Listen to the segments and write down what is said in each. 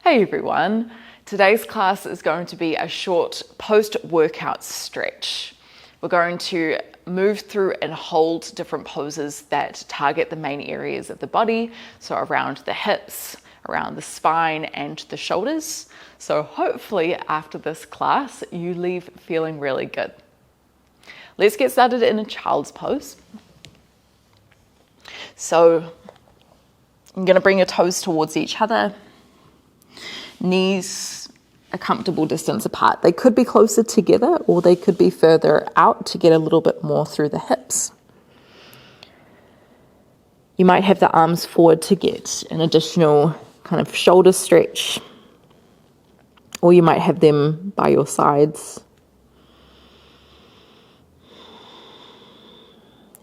Hey everyone, today's class is going to be a short post-workout stretch. We're going to move through and hold different poses that target the main areas of the body, so around the hips, around the spine and the shoulders. So hopefully after this class you leave feeling really good. Let's get started in a child's pose. So I'm going to bring your toes towards each other. Knees a comfortable distance apart. They could be closer together or they could be further out to get a little bit more through the hips. You might have the arms forward to get an additional kind of shoulder stretch, or you might have them by your sides.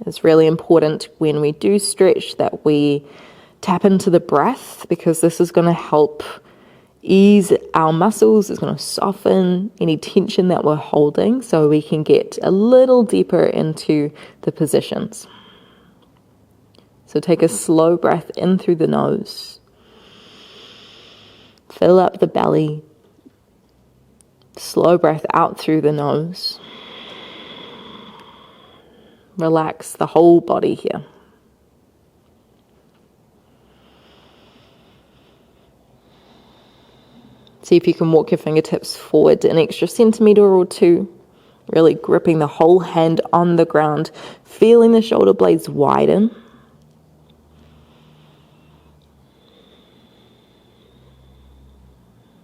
It's really important when we do stretch that we tap into the breath, because this is going to help ease our muscles. It's going to soften any tension that we're holding so we can get a little deeper into the positions. So take a slow breath in through the nose. Fill up the belly. Slow breath out through the nose. Relax the whole body here. See if you can walk your fingertips forward an extra centimeter or two, really gripping the whole hand on the ground, feeling the shoulder blades widen.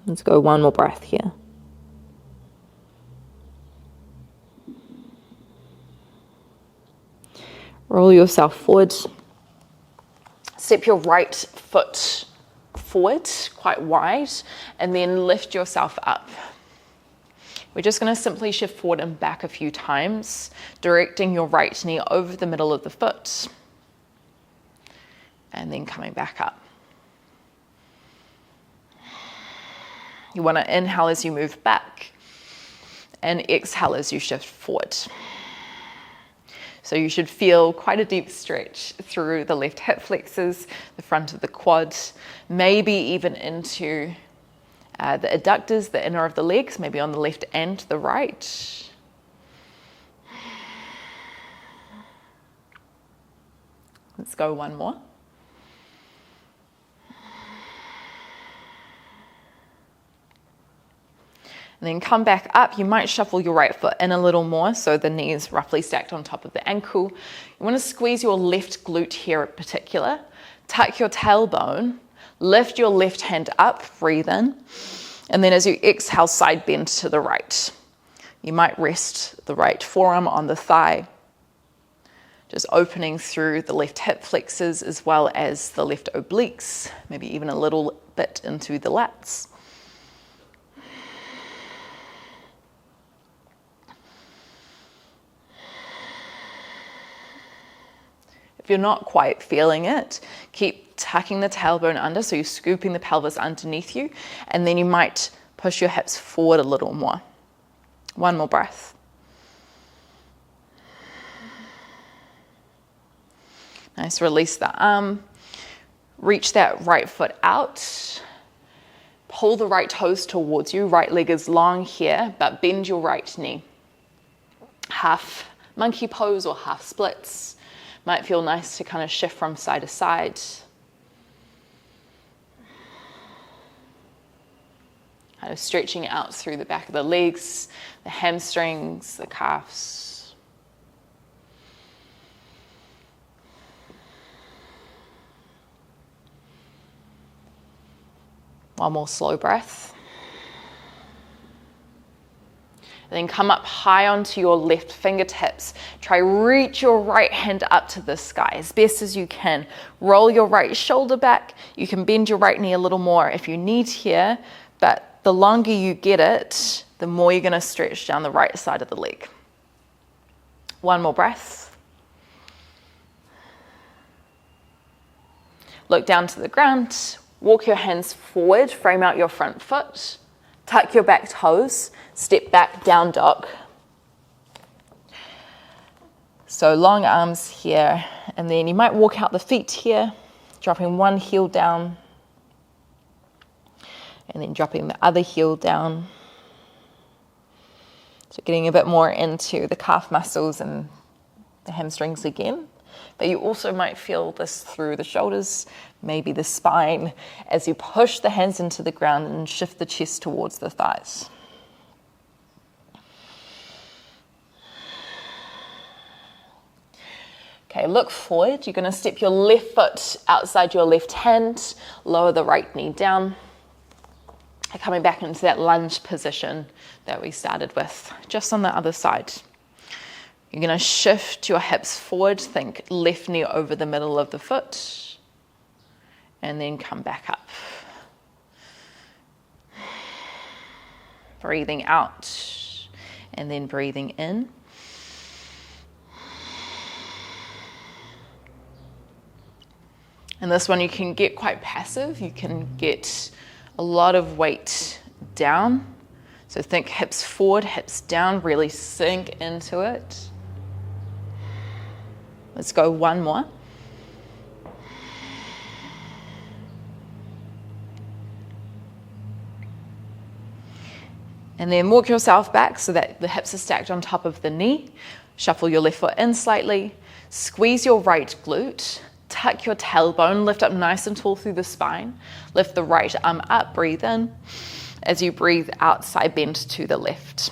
Let's go one more breath here. Roll yourself forward. Step your right foot forward quite wide and then lift yourself up. We're just going to simply shift forward and back a few times, directing your right knee over the middle of the foot and then coming back up. You want to inhale as you move back and exhale as you shift forward. So you should feel quite a deep stretch through the left hip flexors, the front of the quad, maybe even into the adductors, the inner of the legs, maybe on the left and the right. Let's go one more. And then come back up. You might shuffle your right foot in a little more, so the knee is roughly stacked on top of the ankle. You want to squeeze your left glute here in particular. Tuck your tailbone, lift your left hand up, breathe in, and then as you exhale, side bend to the right. You might rest the right forearm on the thigh, just opening through the left hip flexors as well as the left obliques, maybe even a little bit into the lats. If you're not quite feeling it, keep tucking the tailbone under, so you're scooping the pelvis underneath you, and then you might push your hips forward a little more. One more breath. Nice, release the arm, reach that right foot out, pull the right toes towards you, right leg is long here, but bend your right knee. Half monkey pose or half splits. Might feel nice to kind of shift from side to side. Kind of stretching out through the back of the legs, the hamstrings, the calves. One more slow breath. And then come up high onto your left fingertips. Try reach your right hand up to the sky as best as you can. Roll your right shoulder back. You can bend your right knee a little more if you need here, but the longer you get it, the more you're going to stretch down the right side of the leg. One more breath. Look down to the ground. Walk your hands forward. Frame out your front foot. Tuck your back toes. Step back, down dog. So long arms here, and then you might walk out the feet here, dropping one heel down, And then dropping the other heel down. So getting a bit more into the calf muscles and the hamstrings again. But you also might feel this through the shoulders, maybe the spine, as you push the hands into the ground and shift the chest towards the thighs. Okay, look forward. You're going to step your left foot outside your left hand, lower the right knee down. Coming back into that lunge position that we started with, just on the other side. You're going to shift your hips forward, think left knee over the middle of the foot, and then come back up. Breathing out, and then breathing in. And this one you can get quite passive. You can get a lot of weight down. So think hips forward, hips down, really sink into it. Let's go one more. And then walk yourself back so that the hips are stacked on top of the knee. Shuffle your left foot in slightly. Squeeze your right glute. Tuck your tailbone, lift up nice and tall through the spine. Lift the right arm up, breathe in. As you breathe out, side bend to the left.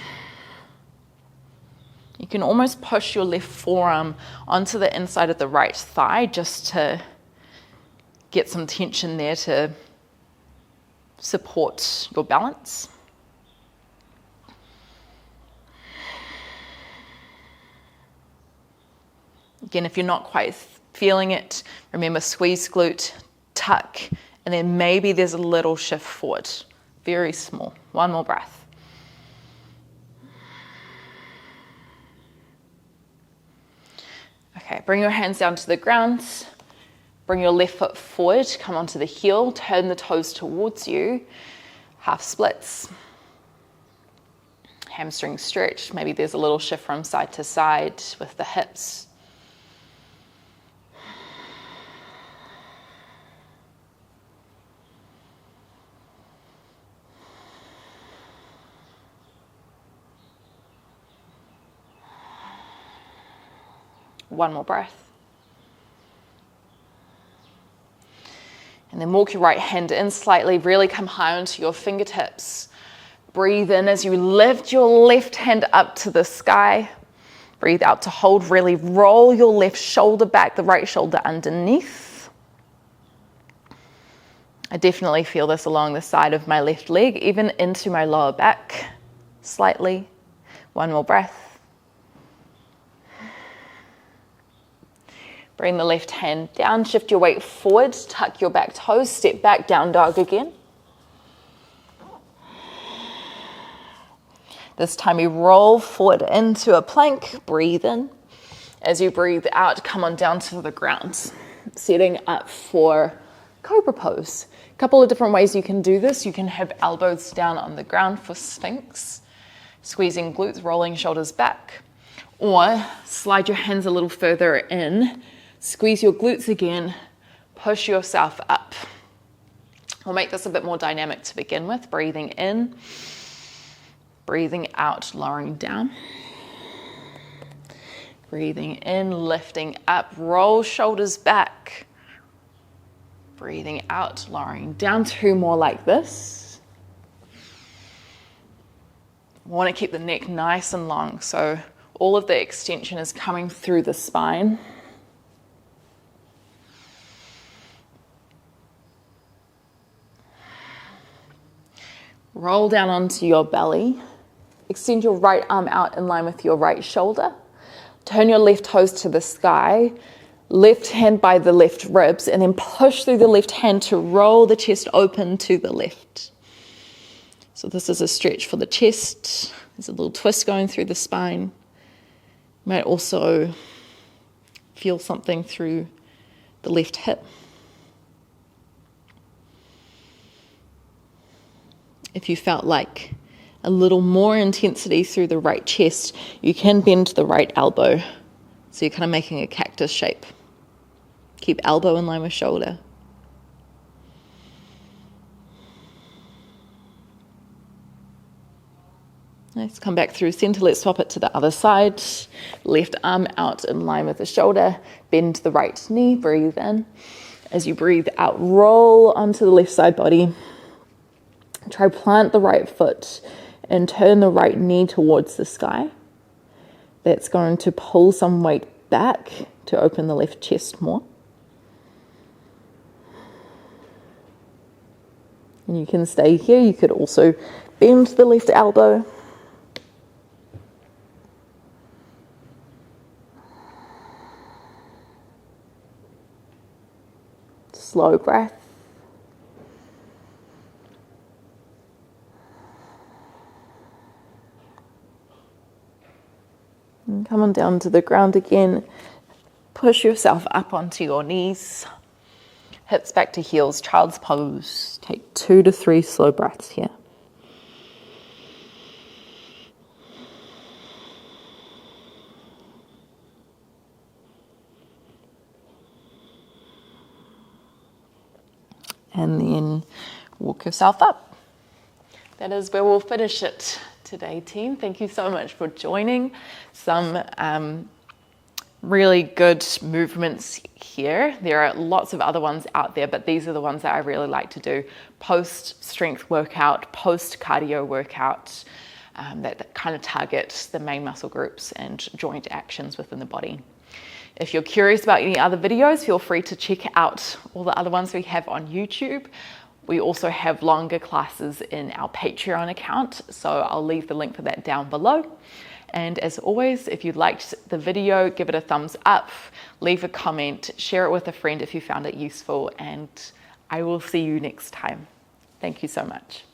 You can almost push your left forearm onto the inside of the right thigh just to get some tension there to support your balance. Again, if you're not quite feeling it, remember squeeze glute, tuck, and then maybe there's a little shift forward. Very small. One more breath. Okay, bring your hands down to the ground. Bring your left foot forward, come onto the heel, turn the toes towards you. Half splits. Hamstring stretch. Maybe there's a little shift from side to side with the hips. One more breath. And then walk your right hand in slightly, really come high onto your fingertips. Breathe in as you lift your left hand up to the sky. Breathe out to hold, really roll your left shoulder back, the right shoulder underneath. I definitely feel this along the side of my left leg, even into my lower back slightly. One more breath. Bring the left hand down, shift your weight forward, tuck your back toes, step back, down dog again. This time you roll forward into a plank, breathe in. As you breathe out, come on down to the ground, setting up for cobra pose. A couple of different ways you can do this. You can have elbows down on the ground for Sphinx, squeezing glutes, rolling shoulders back, or slide your hands a little further in. Squeeze your glutes again, push yourself up. We'll make this a bit more dynamic to begin with. Breathing in, breathing out, lowering down. Breathing in, lifting up, roll shoulders back. Breathing out, lowering down. Two more like this. We want to keep the neck nice and long, so all of the extension is coming through the spine. Roll down onto your belly. Extend your right arm out in line with your right shoulder. Turn your left toes to the sky. Left hand by the left ribs, and then push through the left hand to roll the chest open to the left. So this is a stretch for the chest. There's a little twist going through the spine. You might also feel something through the left hip. If you felt like a little more intensity through the right chest, you can bend the right elbow. So you're kind of making a cactus shape. Keep elbow in line with shoulder. Nice, come back through center. Let's swap it to the other side. Left arm out in line with the shoulder. Bend the right knee, breathe in. As you breathe out, roll onto the left side body. Try plant the right foot and turn the right knee towards the sky. That's going to pull some weight back to open the left chest more. And you can stay here. You could also bend the left elbow. Slow breath. And come on down to the ground again. Push yourself up onto your knees. Hips back to heels, child's pose. Take 2 to 3 slow breaths here. And then walk yourself up. That is where we'll finish it today, team. Thank you so much for joining. Some really good movements here. There are lots of other ones out there, but these are the ones that I really like to do post strength workout, post cardio workout, that kind of target the main muscle groups and joint actions within the body. If you're curious about any other videos, feel free to check out all the other ones we have on YouTube. We also have longer classes in our Patreon account, so I'll leave the link for that down below. And as always, if you liked the video, give it a thumbs up, leave a comment, share it with a friend if you found it useful, and I will see you next time. Thank you so much.